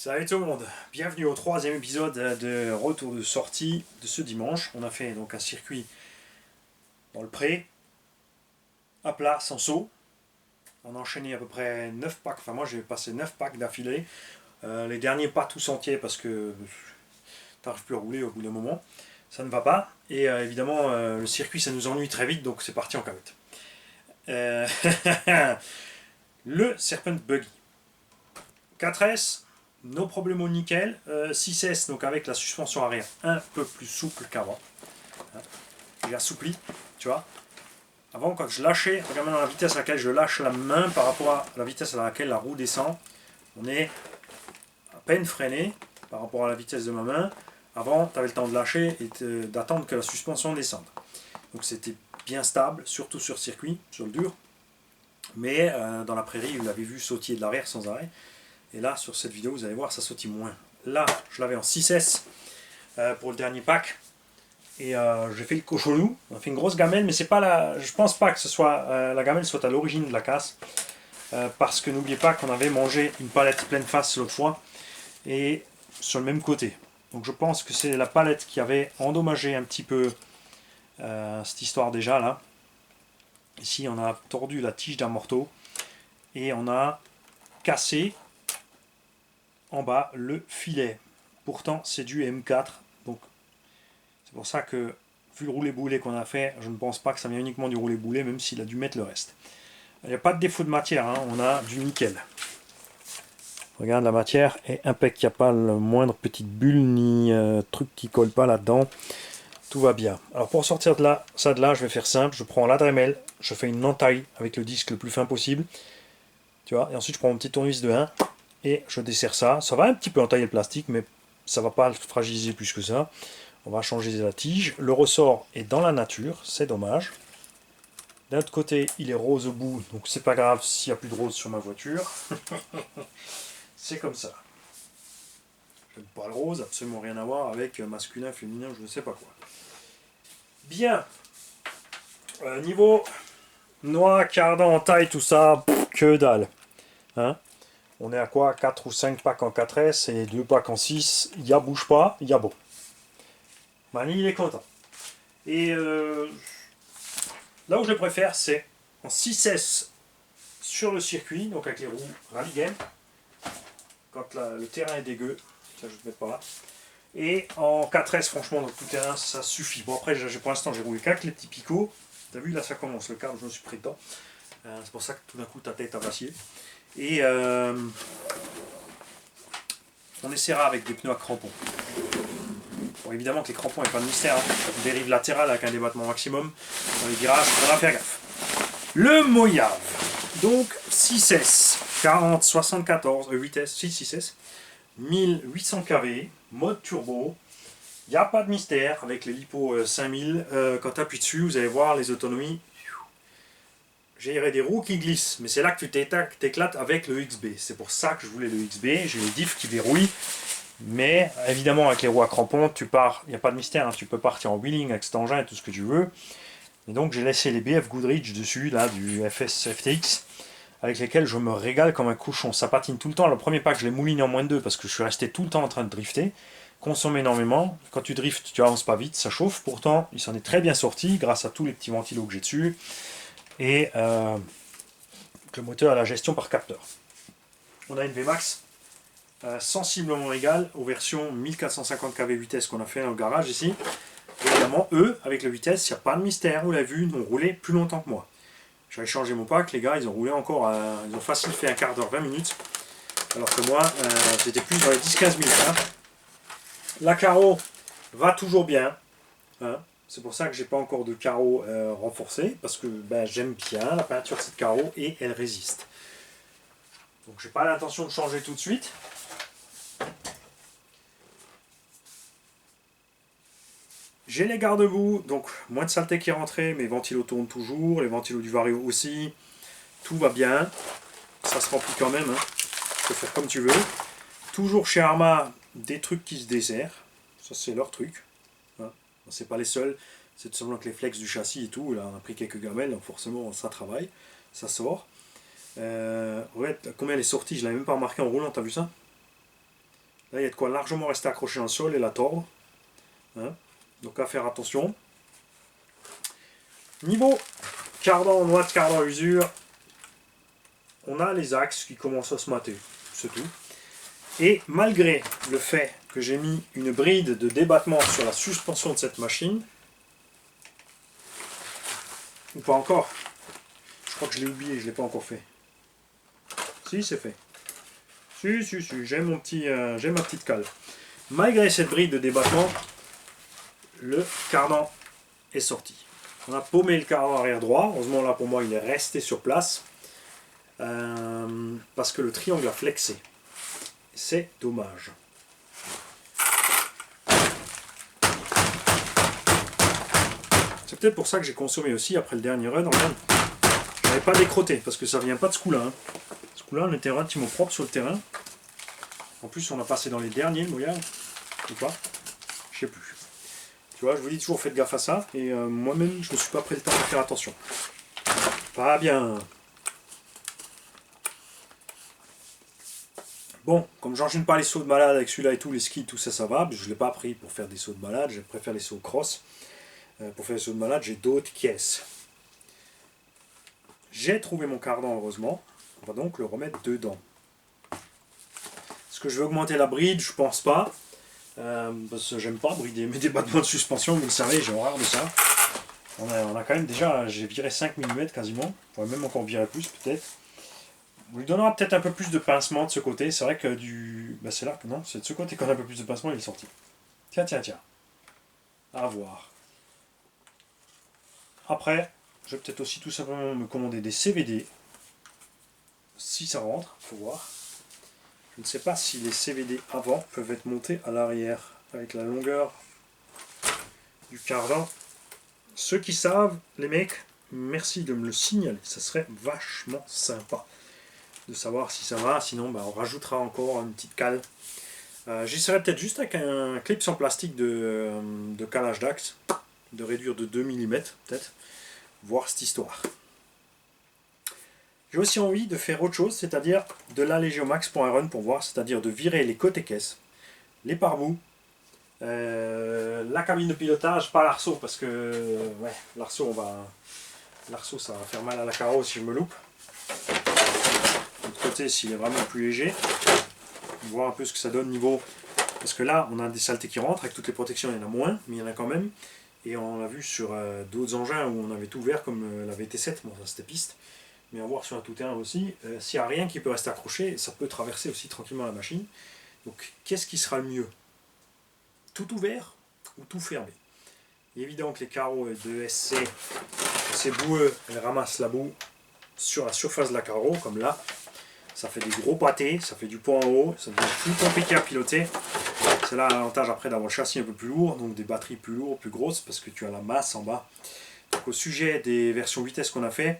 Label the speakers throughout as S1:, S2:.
S1: Salut tout le monde, bienvenue au troisième épisode de retour de sortie de ce dimanche. On a fait donc un circuit dans le pré, à plat, sans saut. On a enchaîné à peu près 9 packs, enfin moi j'ai passé 9 packs d'affilée. Les derniers pas tous entiers parce que t'arrives plus à rouler au bout d'un moment. Ça ne va pas. Et évidemment le circuit ça nous ennuie très vite donc c'est parti en cavette. Euh, le Serpent Buggy. 4S, nos problèmes au nickel. 6S, donc avec la suspension arrière un peu plus souple qu'avant. J'ai assoupli, tu vois. Avant, quand je lâchais, regarde maintenant la vitesse à laquelle je lâche la main par rapport à la vitesse à laquelle la roue descend. On est à peine freiné par rapport à la vitesse de ma main. Avant, tu avais le temps de lâcher et d'attendre que la suspension descende. Donc c'était bien stable, surtout sur circuit, sur le dur. Mais dans la prairie, vous l'avez vu sautiller de l'arrière sans arrêt. Et là, sur cette vidéo, vous allez voir, ça sautille moins. Là, je l'avais en 6S pour le dernier pack. Et j'ai fait le cochonou. On a fait une grosse gamelle, mais c'est pas la. Je pense pas que ce soit la gamelle soit à l'origine de la casse. Parce que n'oubliez pas qu'on avait mangé une palette pleine face l'autre fois. Et sur le même côté. Donc je pense que c'est la palette qui avait endommagé un petit peu cette histoire déjà là. Ici, on a tordu la tige d'un morteau. Et on a cassé en bas le filet. Pourtant, c'est du M4. Donc, c'est pour ça que, vu le roulé-boulet qu'on a fait, je ne pense pas que ça vient uniquement du roulé-boulet, même s'il a dû mettre le reste. Il n'y a pas de défaut de matière, hein, on a du nickel. Regarde, la matière est impeccable, il n'y a pas le moindre petite bulle ni truc qui colle pas là-dedans. Tout va bien. Alors pour sortir de là, ça de là, je vais faire simple. Je prends la Dremel, je fais une entaille avec le disque le plus fin possible. Tu vois, et ensuite je prends mon petit tournevis de 1 et je desserre ça. Ça va un petit peu entailler le plastique, mais ça va pas le fragiliser plus que ça. On va changer la tige. Le ressort est dans la nature, c'est dommage. D'un autre côté, il est rose au bout, donc c'est pas grave s'il n'y a plus de rose sur ma voiture. C'est comme ça. J'aime pas le rose, absolument rien à voir avec masculin, féminin, je ne sais pas quoi. Bien. Niveau noix, cardan, en taille, tout ça, que dalle. Hein, on est à quoi, 4 ou 5 packs en 4S et 2 packs en 6. Il y a bouge pas, il y a beau. Mani, il est content. Et là où je le préfère, c'est en 6S sur le circuit, donc avec les roues rally game, quand le terrain est dégueu, ça je ne vais pas là. Et en 4S, franchement, dans tout terrain, ça suffit. Bon, après, pour l'instant, j'ai roulé qu'avec les petits picots. T'as vu, là, ça commence. Le cadre, je me suis pris dedans. C'est pour ça que tout d'un coup, ta tête a vacillé. Et on essaiera avec des pneus à crampons. Bon, évidemment que les crampons, il n'y a pas de mystère. Hein. Une dérive latérale avec un débattement maximum. Dans les virages, on va faire gaffe. Le Mojave. Donc 6S, 40, 74, 8S, 6S, 1800 kV, mode turbo. Il n'y a pas de mystère avec les Lipo 5000. Quand tu appuies dessus, vous allez voir les autonomies. J'ai des roues qui glissent, mais c'est là que tu t'éclates avec le XB. C'est pour ça que je voulais le XB. J'ai les diffs qui verrouillent. Mais évidemment, avec les roues à crampons, tu pars. Il n'y a pas de mystère. Hein, tu peux partir en wheeling avec cet engin et tout ce que tu veux. Et donc, j'ai laissé les BF Goodrich dessus, là, du FS FTX, avec lesquels je me régale comme un cochon. Ça patine tout le temps. Le premier pack, je l'ai mouliné en moins de 2 parce que je suis resté tout le temps en train de drifter. Consomme énormément. Quand tu driftes, tu avances pas vite, ça chauffe. Pourtant, il s'en est très bien sorti grâce à tous les petits ventilos que j'ai dessus. Et le moteur à la gestion par capteur. On a une VMAX sensiblement égale aux versions 1450 kV vitesse qu'on a fait dans le garage ici. Et évidemment, eux, avec la vitesse, il n'y a pas de mystère. Vous l'avez vu, ils ont roulé plus longtemps que moi. J'avais changé mon pack, les gars, ils ont roulé encore, ils ont facile fait un quart d'heure, 20 minutes. Alors que moi, j'étais plus dans les 10-15 minutes. Hein. La carreau va toujours bien. Hein. C'est pour ça que j'ai pas encore de carreau renforcé, parce que ben, j'aime bien la peinture de cette carreau et elle résiste. Donc j'ai pas l'intention de changer tout de suite. J'ai les garde-boue, donc moins de saleté qui est rentrée, mes ventilos tournent toujours, les ventilos du Vario aussi. Tout va bien. Ça se remplit quand même. Hein. Tu peux faire comme tu veux. Toujours chez Arma, des trucs qui se desserrent. Ça c'est leur truc. Hein. C'est pas les seuls. C'est tout simplement que les flex du châssis et tout. Là on a pris quelques gamelles, donc forcément ça travaille. Ça sort. Ouais, combien elle est sortie, je l'avais même pas remarqué en roulant, t'as vu ça? Là, il y a de quoi largement rester accroché dans le sol et la tordre. Hein. Donc à faire attention. Niveau cardan, noix de cardan usure, on a les axes qui commencent à se mater. C'est tout. Et malgré le fait que j'ai mis une bride de débattement sur la suspension de cette machine, ou pas encore, je crois que je l'ai oublié, je ne l'ai pas encore fait. Si, c'est fait. Si, j'ai ma petite cale. Malgré cette bride de débattement, le cardan est sorti. On a paumé le cardan arrière droit. Heureusement, là, pour moi, il est resté sur place. Parce que le triangle a flexé. C'est dommage. C'est peut-être pour ça que j'ai consommé aussi après le dernier run. Regarde, je n'avais pas décrotté parce que ça vient pas de ce coup-là. Hein. Ce coup-là, on était relativement propre sur le terrain. En plus, on a passé dans les derniers, le mouillage. Ou pas? Je sais plus. Tu vois, je vous dis toujours, faites gaffe à ça. Et moi-même, je ne me suis pas pris le temps de faire attention. Pas bien. Bon, comme j'enchaîne pas les sauts de malade avec celui-là et tout, les skis, tout ça, ça va. Je ne l'ai pas pris pour faire des sauts de malade. Je préfère les sauts cross. Pour faire les sauts de malade, j'ai d'autres caisses. J'ai trouvé mon cardan, heureusement. On va donc le remettre dedans. Est-ce que je vais augmenter la bride? Je pense pas. Parce que j'aime pas brider mes débattements de suspension, vous le savez, j'ai horreur de ça. On a quand même déjà, j'ai viré 5 mm quasiment. On pourrait même encore virer plus peut-être. On lui donnera peut-être un peu plus de pincement de ce côté. C'est vrai que c'est là que non, c'est de ce côté qu'on a un peu plus de pincement, il est sorti. Tiens. À voir. Après, je vais peut-être aussi tout simplement me commander des CVD. Si ça rentre, faut voir. Je ne sais pas si les CVD avant peuvent être montés à l'arrière avec la longueur du cardan. Ceux qui savent, les mecs, merci de me le signaler. Ça serait vachement sympa de savoir si ça va. Sinon, on rajoutera encore une petite cale. J'essaierai peut-être juste avec un clip en plastique de calage d'axe, de réduire de 2 mm peut-être, voir cette histoire. J'ai aussi envie de faire autre chose, c'est-à-dire de l'alléger au max pour un run pour voir, c'est-à-dire de virer les côtés caisses, les pare-boues, la cabine de pilotage, pas l'arceau, parce que l'arceau ça va faire mal à la carreau si je me loupe. De l'autre côté, s'il est vraiment plus léger, voir un peu ce que ça donne niveau. Parce que là, on a des saletés qui rentrent, avec toutes les protections, il y en a moins, mais il y en a quand même. Et on l'a vu sur d'autres engins où on avait tout ouvert, comme la VT7, bon, ça c'était piste. Mais à voir sur un tout-terrain aussi, s'il n'y a rien qui peut rester accroché, ça peut traverser aussi tranquillement la machine. Donc qu'est-ce qui sera le mieux? Tout ouvert ou tout fermé? Il est évident que les carreaux de SC, c'est boueux, elles ramassent la boue sur la surface de la carreau, comme là. Ça fait des gros pâtés, ça fait du poids en haut, ça devient plus compliqué à piloter. C'est là l'avantage après d'avoir un châssis un peu plus lourd, donc des batteries plus lourdes, plus grosses, parce que tu as la masse en bas. Donc au sujet des versions vitesse qu'on a fait,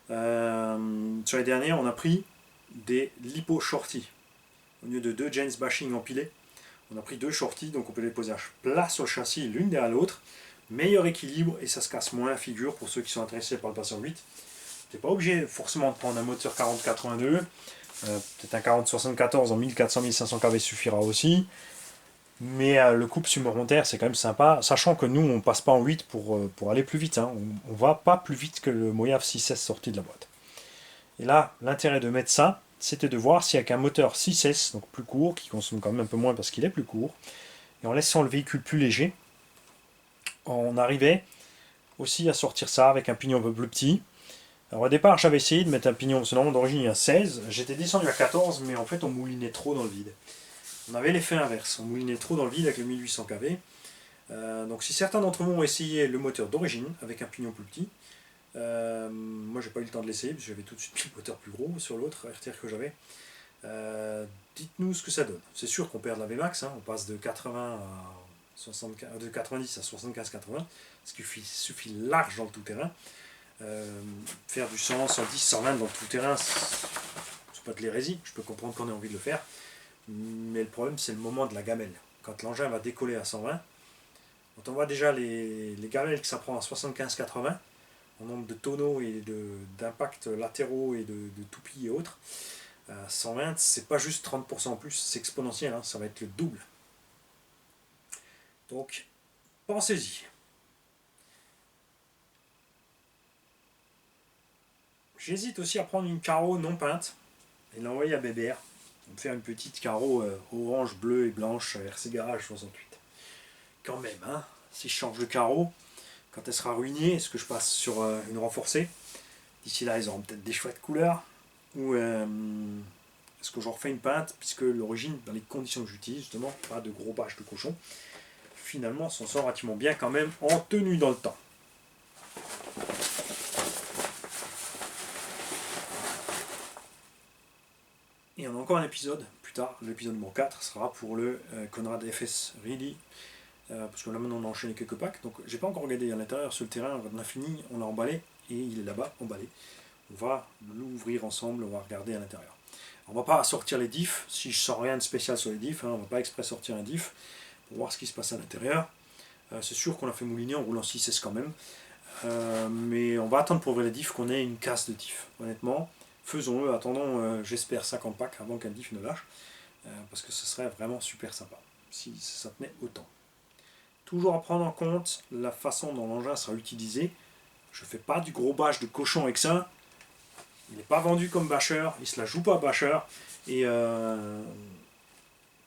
S1: sur les dernières, on a pris des lipo shorty. Au lieu de 2 gens bashing empilés, on a pris 2 shorty, donc on peut les poser à plat sur le châssis l'une derrière l'autre. Meilleur équilibre et ça se casse moins la figure pour ceux qui sont intéressés par le Passion 8. Tu n'es pas obligé forcément de prendre un moteur 4082, peut-être un 4074 en 1400-1500 kV suffira aussi. Mais le couple supplémentaire, c'est quand même sympa, sachant que nous, on ne passe pas en 8 pour aller plus vite. Hein. On ne va pas plus vite que le Moyave 6S sorti de la boîte. Et là, l'intérêt de mettre ça, c'était de voir si avec un moteur 6S, donc plus court, qui consomme quand même un peu moins parce qu'il est plus court, et en laissant le véhicule plus léger, on arrivait aussi à sortir ça avec un pignon un peu plus petit. Alors au départ, j'avais essayé de mettre un pignon, parce que normalement d'origine il y a 16, j'étais descendu à 14, mais en fait on moulinait trop dans le vide. On avait l'effet inverse, on moulinait trop dans le vide avec le 1800 kV. Donc si certains d'entre vous ont essayé le moteur d'origine avec un pignon plus petit, moi j'ai pas eu le temps de l'essayer parce que j'avais tout de suite mis le moteur plus gros sur l'autre RTR que j'avais. Dites-nous ce que ça donne. C'est sûr qu'on perd de la Vmax, hein, on passe de 80 à 75, de 90 à 75-80, ce qui suffit large dans le tout-terrain. Faire du 100, 110, 120 dans le tout-terrain, c'est pas de l'hérésie, je peux comprendre qu'on ait envie de le faire. Mais le problème, c'est le moment de la gamelle. Quand l'engin va décoller à 120, quand on voit déjà les gamelles que ça prend à 75-80, en nombre de tonneaux et d'impacts latéraux et de toupies et autres, 120, c'est pas juste 30% en plus, c'est exponentiel, hein, ça va être le double. Donc, pensez-y. J'hésite aussi à prendre une carreau non peinte et l'envoyer à Bébert. On me faire une petite carreau orange, bleue et blanche RC Garage 68. Quand même, hein, si je change de carreau, quand elle sera ruinée, est-ce que je passe sur une renforcée? D'ici là, ils auront peut-être des chouettes couleurs. Ou est-ce que j'en refais une peinte, puisque l'origine, dans les conditions que j'utilise, justement, pas de gros bâches de cochon, finalement, s'en sort relativement bien quand même en tenue dans le temps. Et on a encore un épisode plus tard, l'épisode numéro 4 sera pour le Conrad FS Reedy, parce que là maintenant on a enchaîné quelques packs, donc j'ai pas encore regardé à l'intérieur sur le terrain, on a fini, on l'a emballé, et il est là-bas, emballé. On va l'ouvrir ensemble, on va regarder à l'intérieur. On va pas sortir les diffs, si je sors rien de spécial sur les diffs, hein, on va pas exprès sortir un diff, pour voir ce qui se passe à l'intérieur. C'est sûr qu'on a fait mouliner en roulant 6S quand même, mais on va attendre pour ouvrir les diffs qu'on ait une casse de diff, honnêtement. Faisons-le, attendons, j'espère 50 packs avant qu'un diff ne lâche, parce que ce serait vraiment super sympa, si ça tenait autant. Toujours à prendre en compte la façon dont l'engin sera utilisé. Je ne fais pas du gros bâche de cochon avec ça. Il n'est pas vendu comme bâcheur, il ne se la joue pas bâcheur. Et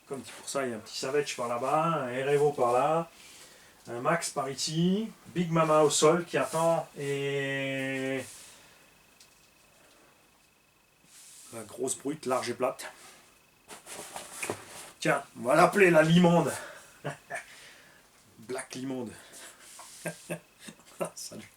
S1: comme dit pour ça, il y a un petit Savage par là-bas, un Erevo par là, un Max par ici, Big Mama au sol qui attend et la grosse brute large et plate. Tiens, on va l'appeler la Limonde. Black Limonde. Salut.